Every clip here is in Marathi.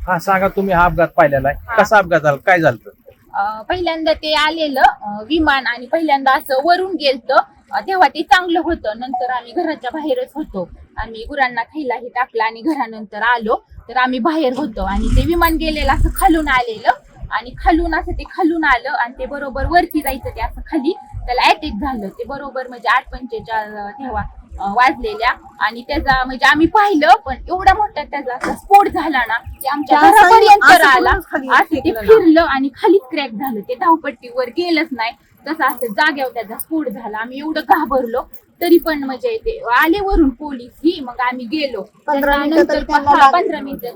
हा सांगा, तुम्ही हा अपघात पाहिलेला आहे, कसा अपघात झाला, काय झालं? पहिल्यांदा ते आलेलं विमान आणि पहिल्यांदा असं वरून गेलतं तेव्हा ते चांगलं होतं. नंतर आम्ही घराच्या बाहेरच होतो. आम्ही गुरांना खायलाही टाकलं आणि घरानंतर आलो तर आम्ही बाहेर होतो आणि ते विमान गेलेलं असं खालून आलेलं आणि खालून असं ते खालून आलं आणि ते बरोबर वरती जायचं ते असं खाली त्याला अटॅक झालं. ते बरोबर म्हणजे 8:45 तेव्हा वाजलेल्या आणि त्याचा म्हणजे आम्ही पाहिलं पण एवढा मोठा त्याचा असा स्फोट झाला ना की आमच्या घरापर्यंत आला. असं ते फिरलं आणि खालीच क्रॅक झालं. ते धावपट्टीवर गेलंच नाही, तसं असं जाग्यावर त्याचा स्फोट झाला. आम्ही एवढं घाबरलो तरी पण म्हणजे ते आले वरून पोलीस ही, मग आम्ही गेलो. 15 मिनिटं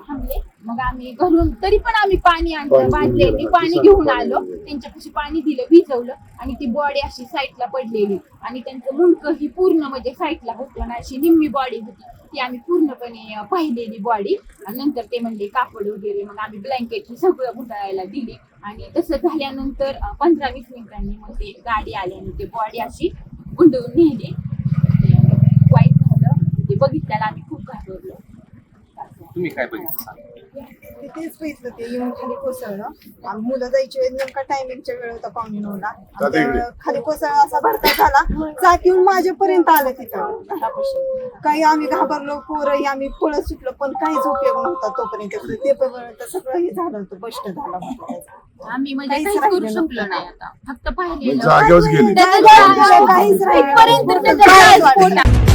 थांबले. मग आम्ही घरून तरी पण आम्ही पाणी आणलं, बादले ते पाणी घेऊन आलो. त्यांच्यापाशी पाणी दिलं, भिजवलं आणि ती बॉडी अशी साईडला पडलेली आणि त्यांचं मुंडकं ही पूर्ण म्हणजे साईडला होतं ना, अशी निम्मी बॉडी होती ती आम्ही पूर्णपणे पाहिलेली बॉडी. आणि नंतर ते म्हणले कापड वगैरे, मग आम्ही ब्लँकेट ही सगळं गुंडाळायला दिली आणि तसं झाल्यानंतर 15-20 मिनिटांनी मग ते गाडी आली आणि ते बॉडी अशी गुंडळून नेली. वाईट झालं ते बघितल्याला आम्ही खूप घाबरलो. तुम्ही काय बघितलं? तेच बघितलं, ते येऊन खाली कोसळलं. आम्ही मुलं जायची वेळ नेमका टायमिंगच्या वेळ होता 9:45. खाली कोसळला, असा भडका झाला, चाक येऊन माझ्यापर्यंत आलं तिथं घरापाशी. काही आम्ही घाबरलो, पोरही आम्ही पळत सुटलो, पण काहीच उपयोग नव्हता तोपर्यंत. ते पर्यंत सगळं हे झालं होतं, बस्ट झाला होता. आम्ही म्हणजे काहीच करू शकलो नाही, आता फक्त पाहिलेलं जागेवर गेले. काहीच राहिलं काहीच